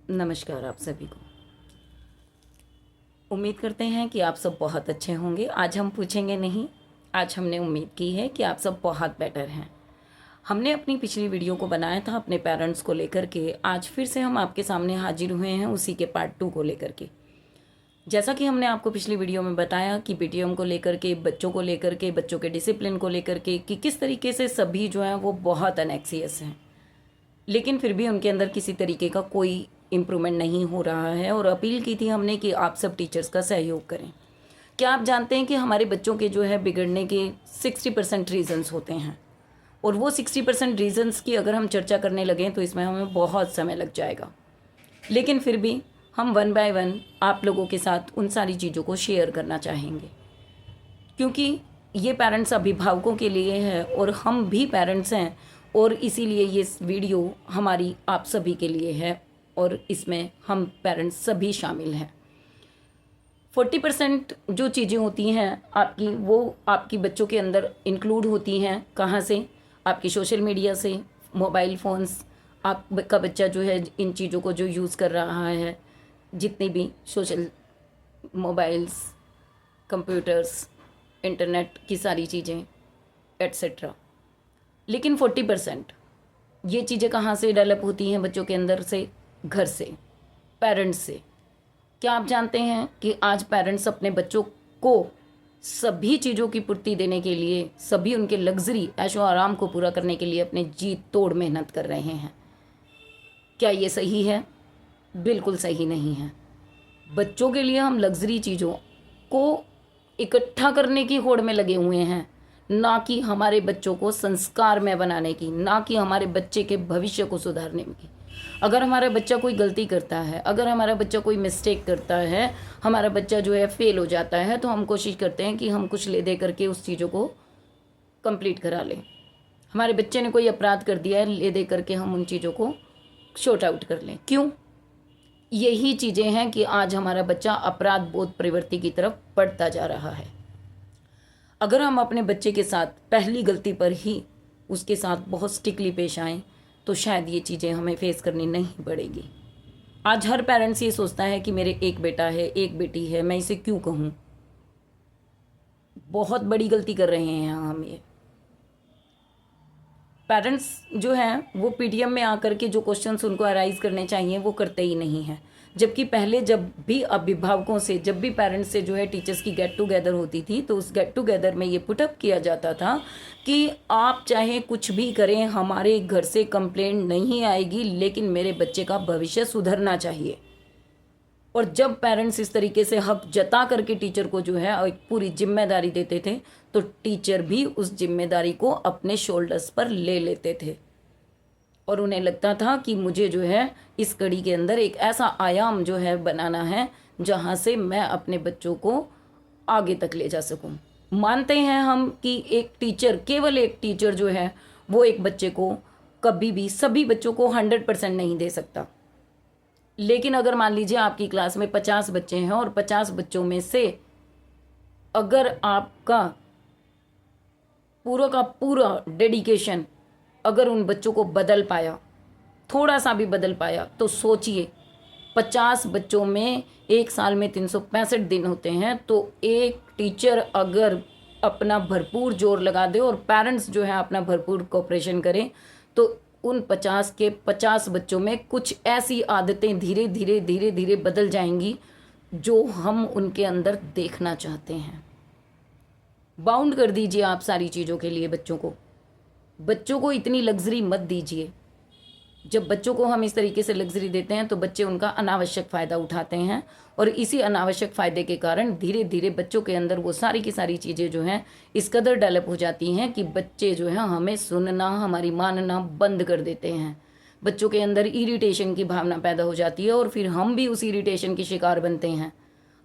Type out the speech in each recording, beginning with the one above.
नमस्कार आप सभी को। उम्मीद करते हैं कि आप सब बहुत अच्छे होंगे। आज हम पूछेंगे नहीं, आज हमने उम्मीद की है कि आप सब बहुत बेटर हैं। हमने अपनी पिछली वीडियो को बनाया था अपने पेरेंट्स को लेकर के, आज फिर से हम आपके सामने हाजिर हुए हैं उसी के पार्ट 2 को लेकर के। जैसा कि हमने आपको पिछली वीडियो में बताया कि पीटीएम को लेकर के, बच्चों को लेकर के, बच्चों के डिसिप्लिन को लेकर के, कि किस तरीके से सभी जो हैं वो बहुत अनेक्सियस हैं, लेकिन फिर भी उनके अंदर किसी तरीके का कोई इम्प्रूवमेंट नहीं हो रहा है। और अपील की थी हमने कि आप सब टीचर्स का सहयोग करें। क्या आप जानते हैं कि हमारे बच्चों के जो है बिगड़ने के 60% रीज़न्स होते हैं, और वो 60% रीज़न्स की अगर हम चर्चा करने लगें तो इसमें हमें बहुत समय लग जाएगा। लेकिन फिर भी हम 1 बाय 1 आप लोगों के साथ उन सारी चीज़ों को शेयर करना चाहेंगे, क्योंकि ये पेरेंट्स अभिभावकों के लिए है और हम भी पेरेंट्स हैं, और इसीलिए ये वीडियो हमारी आप सभी के लिए है और इसमें हम पेरेंट्स सभी शामिल हैं। 40% जो चीज़ें होती हैं आपकी, वो आपकी बच्चों के अंदर इंक्लूड होती हैं। कहाँ से? आपकी सोशल मीडिया से, मोबाइल फ़ोन्स। आपका बच्चा जो है इन चीज़ों को जो यूज़ कर रहा है, जितनी भी सोशल मोबाइल्स, कंप्यूटर्स, इंटरनेट की सारी चीज़ें एट्सेट्रा। लेकिन 40% ये चीज़ें कहाँ से डेवलप होती हैं बच्चों के अंदर से? घर से, पेरेंट्स से। क्या आप जानते हैं कि आज पेरेंट्स अपने बच्चों को सभी चीज़ों की पूर्ति देने के लिए, सभी उनके लग्जरी ऐशो आराम को पूरा करने के लिए अपने जी तोड़ मेहनत कर रहे हैं। क्या ये सही है? बिल्कुल सही नहीं है। बच्चों के लिए हम लग्जरी चीज़ों को इकट्ठा करने की होड़ में लगे हुए हैं, ना कि हमारे बच्चों को संस्कार में बनाने की, ना कि हमारे बच्चे के भविष्य को सुधारने की। अगर हमारा बच्चा कोई गलती करता है, अगर हमारा बच्चा कोई मिस्टेक करता है, हमारा बच्चा जो है फेल हो जाता है, तो हम कोशिश करते हैं कि हम कुछ ले दे करके उस चीज़ों को कंप्लीट करा लें। हमारे बच्चे ने कोई अपराध कर दिया है, ले दे करके हम उन चीज़ों को शॉर्ट आउट कर लें। क्यों? यही चीज़ें हैं कि आज हमारा बच्चा अपराध बोध प्रवृत्ति की तरफ बढ़ता जा रहा है। अगर हम अपने बच्चे के साथ पहली गलती पर ही उसके साथ बहुत स्ट्रिक्टली पेश आएँ तो शायद ये चीज़ें हमें फेस करनी नहीं पड़ेगी। आज हर पेरेंट्स ये सोचता है कि मेरे एक बेटा है, एक बेटी है, मैं इसे क्यों कहूँ। बहुत बड़ी गलती कर रहे हैं हम। ये पेरेंट्स जो हैं वो पीटीएम में आकर के जो क्वेश्चंस उनको अराइज करने चाहिए वो करते ही नहीं हैं। जबकि पहले जब भी अभिभावकों से, जब भी पेरेंट्स से जो है टीचर्स की गेट टुगेदर होती थी, तो उस गेट टुगेदर में ये पुटअप किया जाता था कि आप चाहे कुछ भी करें, हमारे घर से कंप्लेंट नहीं आएगी, लेकिन मेरे बच्चे का भविष्य सुधरना चाहिए। और जब पेरेंट्स इस तरीके से हक जता करके टीचर को जो है एक पूरी जिम्मेदारी देते थे, तो टीचर भी उस जिम्मेदारी को अपने शोल्डर्स पर ले लेते थे, और उन्हें लगता था कि मुझे जो है इस कड़ी के अंदर एक ऐसा आयाम जो है बनाना है जहाँ से मैं अपने बच्चों को आगे तक ले जा सकूं। मानते हैं हम कि एक टीचर, केवल एक टीचर जो है वो एक बच्चे को कभी भी, सभी बच्चों को 100% नहीं दे सकता। लेकिन अगर मान लीजिए आपकी क्लास में 50 बच्चे हैं और 50 बच्चों में से अगर आपका पूरा का पूरा डेडिकेशन अगर उन बच्चों को बदल पाया, थोड़ा सा भी बदल पाया, तो सोचिए 50 बच्चों में एक साल में 365 दिन होते हैं, तो एक टीचर अगर अपना भरपूर जोर लगा दे और पेरेंट्स जो है अपना भरपूर कोऑपरेशन करें, तो उन 50 के 50 बच्चों में कुछ ऐसी आदतें धीरे धीरे धीरे धीरे बदल जाएंगी जो हम उनके अंदर देखना चाहते हैं। बाउंड कर दीजिए आप सारी चीज़ों के लिए बच्चों को इतनी लग्जरी मत दीजिए। जब बच्चों को हम इस तरीके से लग्जरी देते हैं तो बच्चे उनका अनावश्यक फ़ायदा उठाते हैं, और इसी अनावश्यक फ़ायदे के कारण धीरे धीरे बच्चों के अंदर वो सारी की सारी चीज़ें जो हैं इस कदर डेवलप हो जाती हैं कि बच्चे जो हैं हमें सुनना, हमारी मानना बंद कर देते हैं। बच्चों के अंदर इरिटेशन की भावना पैदा हो जाती है, और फिर हम भी उस इरिटेशन के शिकार बनते हैं।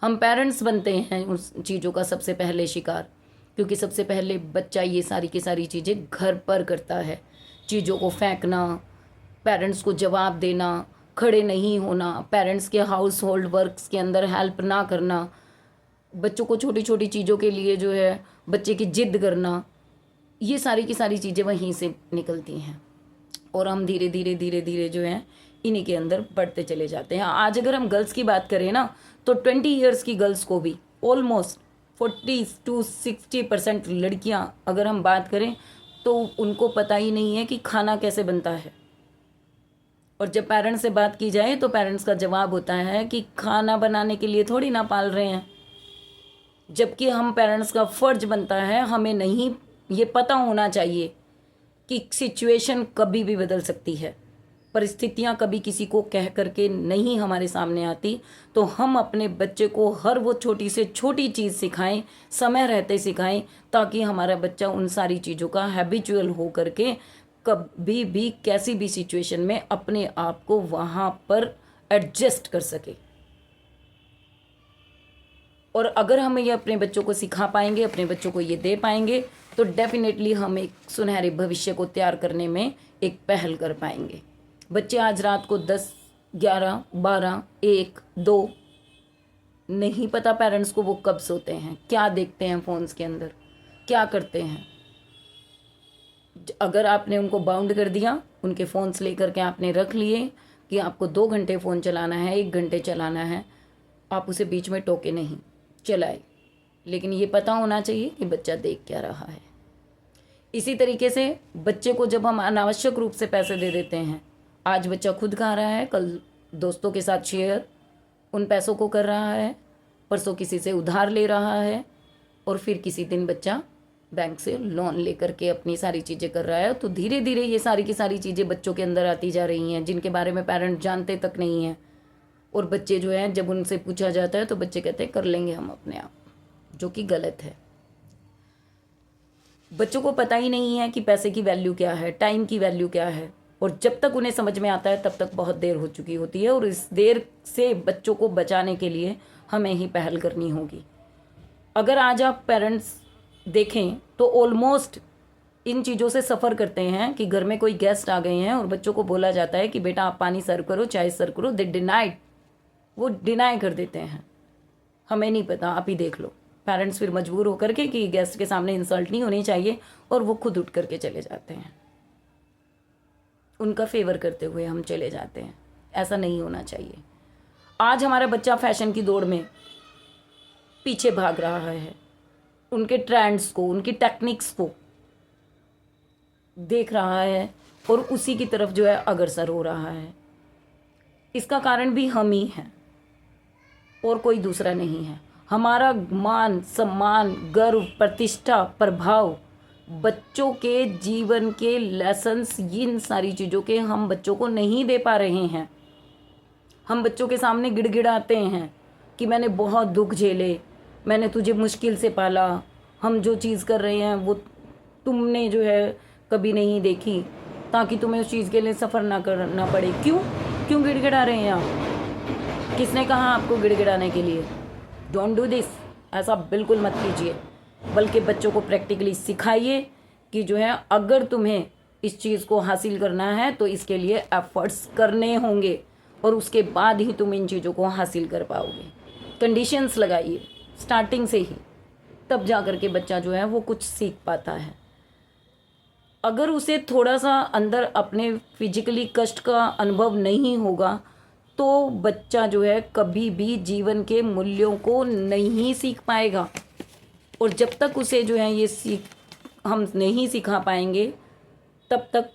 हम पेरेंट्स बनते हैं उस चीज़ों का सबसे पहले शिकार, क्योंकि सबसे पहले बच्चा ये सारी की सारी चीज़ें घर पर करता है। चीज़ों को फेंकना, पेरेंट्स को जवाब देना, खड़े नहीं होना, पेरेंट्स के हाउस होल्ड वर्क्स के अंदर हेल्प ना करना, बच्चों को छोटी छोटी चीज़ों के लिए जो है बच्चे की जिद करना, ये सारी की सारी चीज़ें वहीं से निकलती हैं। और हम धीरे धीरे धीरे धीरे जो है इन्हीं के अंदर बढ़ते चले जाते हैं। आज अगर हम गर्ल्स की बात करें ना, तो 20 ईयर्स की गर्ल्स को भी ऑलमोस्ट 40 to 60% लड़कियां अगर हम बात करें तो उनको पता ही नहीं है कि खाना कैसे बनता है। और जब पेरेंट्स से बात की जाए तो पेरेंट्स का जवाब होता है कि खाना बनाने के लिए थोड़ी ना पाल रहे हैं। जबकि हम पेरेंट्स का फ़र्ज बनता है, हमें नहीं ये पता होना चाहिए कि सिचुएशन कभी भी बदल सकती है, परिस्थितियाँ कभी किसी को कह करके नहीं हमारे सामने आती। तो हम अपने बच्चे को हर वो छोटी से छोटी चीज़ सिखाएं, समय रहते सिखाएं, ताकि हमारा बच्चा उन सारी चीज़ों का हैबिचुअल हो करके कभी भी कैसी भी सिचुएशन में अपने आप को वहाँ पर एडजस्ट कर सके। और अगर हम ये अपने बच्चों को सिखा पाएंगे, अपने बच्चों को ये दे पाएंगे, तो डेफिनेटली हम एक सुनहरे भविष्य को तैयार करने में एक पहल कर पाएंगे। बच्चे आज रात को 10, 11, 12, 1, 2 नहीं पता पेरेंट्स को वो कब सोते हैं, क्या देखते हैं फ़ोन्स के अंदर, क्या करते हैं। अगर आपने उनको बाउंड कर दिया, उनके फ़ोन्स लेकर के आपने रख लिए कि आपको 2 घंटे फ़ोन चलाना है, 1 घंटे चलाना है, आप उसे बीच में टोके नहीं, चलाए। लेकिन ये पता होना चाहिए कि बच्चा देख क्या रहा है। इसी तरीके से बच्चे को जब हम अनावश्यक रूप से पैसे दे देते हैं, आज बच्चा खुद खा रहा है, कल दोस्तों के साथ शेयर उन पैसों को कर रहा है, परसों किसी से उधार ले रहा है, और फिर किसी दिन बच्चा बैंक से लोन लेकर के अपनी सारी चीज़ें कर रहा है। तो धीरे धीरे ये सारी की सारी चीज़ें बच्चों के अंदर आती जा रही हैं, जिनके बारे में पेरेंट्स जानते तक नहीं हैं। और बच्चे जो हैं, जब उनसे पूछा जाता है तो बच्चे कहते हैं कर लेंगे हम अपने आप, जो कि गलत है। बच्चों को पता ही नहीं है कि पैसे की वैल्यू क्या है, टाइम की वैल्यू क्या है। और जब तक उन्हें समझ में आता है तब तक बहुत देर हो चुकी होती है। और इस देर से बच्चों को बचाने के लिए हमें ही पहल करनी होगी। अगर आज आप पेरेंट्स देखें तो ऑलमोस्ट इन चीज़ों से सफ़र करते हैं कि घर में कोई गेस्ट आ गए हैं और बच्चों को बोला जाता है कि बेटा आप पानी सर्व करो, चाय सर्व करो, दे डिनाइड, वो डिनाई कर देते हैं, हमें नहीं पता, आप ही देख लो। पेरेंट्स फिर मजबूर होकर के कि गेस्ट के सामने इंसल्ट नहीं होनी चाहिए, और वो खुद उठ करके चले जाते हैं, उनका फेवर करते हुए हम चले जाते हैं। ऐसा नहीं होना चाहिए। आज हमारा बच्चा फैशन की दौड़ में पीछे भाग रहा है, उनके ट्रेंड्स को, उनकी टेक्निक्स को देख रहा है और उसी की तरफ जो है अग्रसर हो रहा है। इसका कारण भी हम ही हैं और कोई दूसरा नहीं है। हमारा मान, सम्मान, गर्व, प्रतिष्ठा, प्रभाव, बच्चों के जीवन के लेसन्स, इन सारी चीज़ों के हम बच्चों को नहीं दे पा रहे हैं। हम बच्चों के सामने गिड़गिड़ाते हैं कि मैंने बहुत दुख झेले, मैंने तुझे मुश्किल से पाला, हम जो चीज़ कर रहे हैं वो तुमने जो है कभी नहीं देखी, ताकि तुम्हें उस चीज़ के लिए सफ़र ना करना पड़े। क्यों गिड़गिड़ा रहे हैं आप? किसने कहा आपको गिड़गिड़ाने के लिए? डोंट डू दिस, ऐसा बिल्कुल मत कीजिए। बल्कि बच्चों को प्रैक्टिकली सिखाइए कि जो है अगर तुम्हें इस चीज़ को हासिल करना है तो इसके लिए एफर्ट्स करने होंगे, और उसके बाद ही तुम इन चीज़ों को हासिल कर पाओगे। कंडीशंस लगाइए स्टार्टिंग से ही, तब जा कर के बच्चा जो है वो कुछ सीख पाता है। अगर उसे थोड़ा सा अंदर अपने फिजिकली कष्ट का अनुभव नहीं होगा तो बच्चा जो है कभी भी जीवन के मूल्यों को नहीं सीख पाएगा। और जब तक उसे जो है ये हम नहीं सिखा पाएंगे, तब तक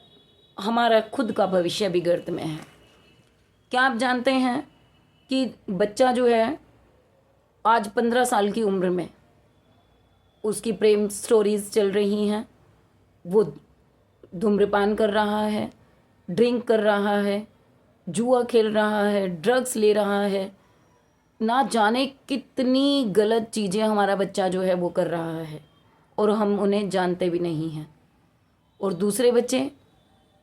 हमारा खुद का भविष्य भी गर्त में है। क्या आप जानते हैं कि बच्चा जो है आज 15 साल की उम्र में उसकी प्रेम स्टोरीज चल रही हैं, वो धूम्रपान कर रहा है, ड्रिंक कर रहा है, जुआ खेल रहा है, ड्रग्स ले रहा है, ना जाने कितनी गलत चीज़ें हमारा बच्चा जो है वो कर रहा है, और हम उन्हें जानते भी नहीं हैं। और दूसरे बच्चे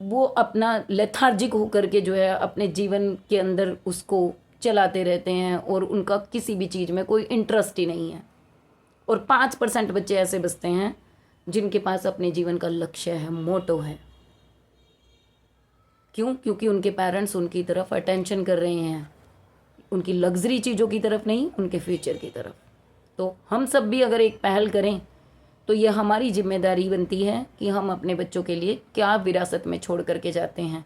वो अपना लेथार्जिक होकर के जो है अपने जीवन के अंदर उसको चलाते रहते हैं, और उनका किसी भी चीज़ में कोई इंटरेस्ट ही नहीं है। और 5% बच्चे ऐसे बचते हैं जिनके पास अपने जीवन का लक्ष्य है, मोटो है। क्यों? क्योंकि उनके पेरेंट्स उनकी तरफ अटेंशन कर रहे हैं, उनकी लग्जरी चीज़ों की तरफ नहीं, उनके फ्यूचर की तरफ। तो हम सब भी अगर एक पहल करें तो ये हमारी जिम्मेदारी बनती है कि हम अपने बच्चों के लिए क्या विरासत में छोड़ करके जाते हैं।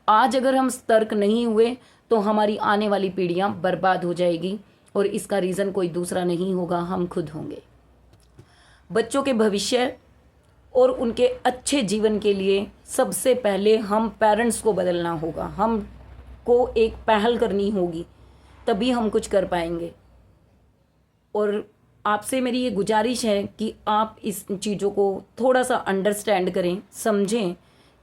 आज अगर हम सतर्क नहीं हुए तो हमारी आने वाली पीढ़ियां बर्बाद हो जाएगी, और इसका रीज़न कोई दूसरा नहीं होगा, हम खुद होंगे। बच्चों के भविष्य और उनके अच्छे जीवन के लिए सबसे पहले हम पेरेंट्स को बदलना होगा, हमको एक पहल करनी होगी, तभी हम कुछ कर पाएंगे। और आपसे मेरी ये गुजारिश है कि आप इस चीज़ों को थोड़ा सा अंडरस्टैंड करें, समझें,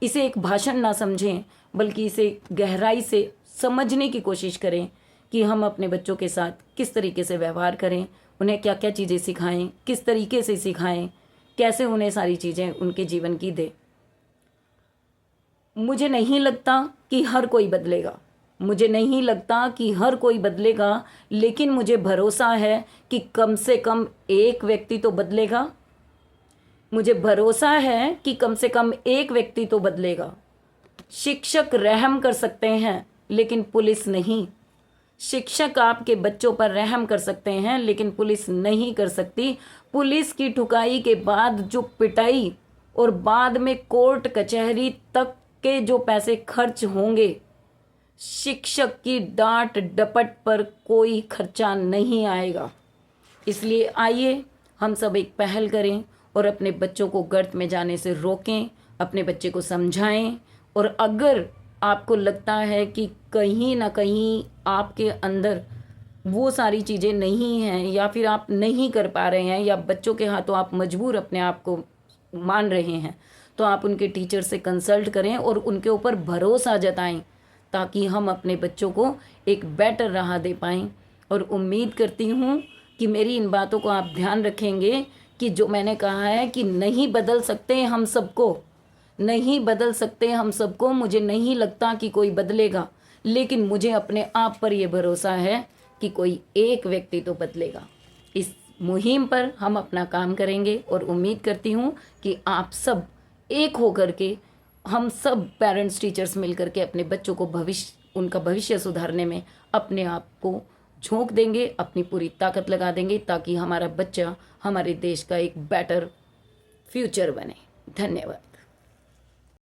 इसे एक भाषण ना समझें बल्कि इसे गहराई से समझने की कोशिश करें कि हम अपने बच्चों के साथ किस तरीके से व्यवहार करें, उन्हें क्या क्या चीज़ें सिखाएं, किस तरीके से सिखाएं, कैसे उन्हें सारी चीज़ें उनके जीवन की दें। मुझे नहीं लगता कि हर कोई बदलेगा, मुझे नहीं लगता कि हर कोई बदलेगा, लेकिन मुझे भरोसा है कि कम से कम एक व्यक्ति तो बदलेगा। मुझे भरोसा है कि कम से कम एक व्यक्ति तो बदलेगा। शिक्षक रहम कर सकते हैं लेकिन पुलिस नहीं। शिक्षक आपके बच्चों पर रहम कर सकते हैं लेकिन पुलिस नहीं कर सकती। पुलिस की ठुकाई के बाद जो पिटाई और बाद में कोर्ट कचहरी तक के जो पैसे खर्च होंगे, शिक्षक की डांट डपट पर कोई खर्चा नहीं आएगा। इसलिए आइए हम सब एक पहल करें और अपने बच्चों को गर्त में जाने से रोकें, अपने बच्चे को समझाएं। और अगर आपको लगता है कि कहीं ना कहीं आपके अंदर वो सारी चीज़ें नहीं हैं, या फिर आप नहीं कर पा रहे हैं, या बच्चों के हाथों आप मजबूर अपने आप को मान रहे हैं, तो आप उनके टीचर से कंसल्ट करें और उनके ऊपर भरोसा जताएं, ताकि हम अपने बच्चों को एक बेटर राह दे पाएं। और उम्मीद करती हूँ कि मेरी इन बातों को आप ध्यान रखेंगे कि जो मैंने कहा है कि नहीं बदल सकते हम सबको, नहीं बदल सकते हम सबको, मुझे नहीं लगता कि कोई बदलेगा, लेकिन मुझे अपने आप पर यह भरोसा है कि कोई एक व्यक्ति तो बदलेगा। इस मुहिम पर हम अपना काम करेंगे और उम्मीद करती हूँ कि आप सब एक होकर के, हम सब पेरेंट्स टीचर्स मिलकर के अपने बच्चों को उनका भविष्य सुधारने में अपने आप को झोंक देंगे, अपनी पूरी ताकत लगा देंगे, ताकि हमारा बच्चा हमारे देश का एक बेटर फ्यूचर बने। धन्यवाद।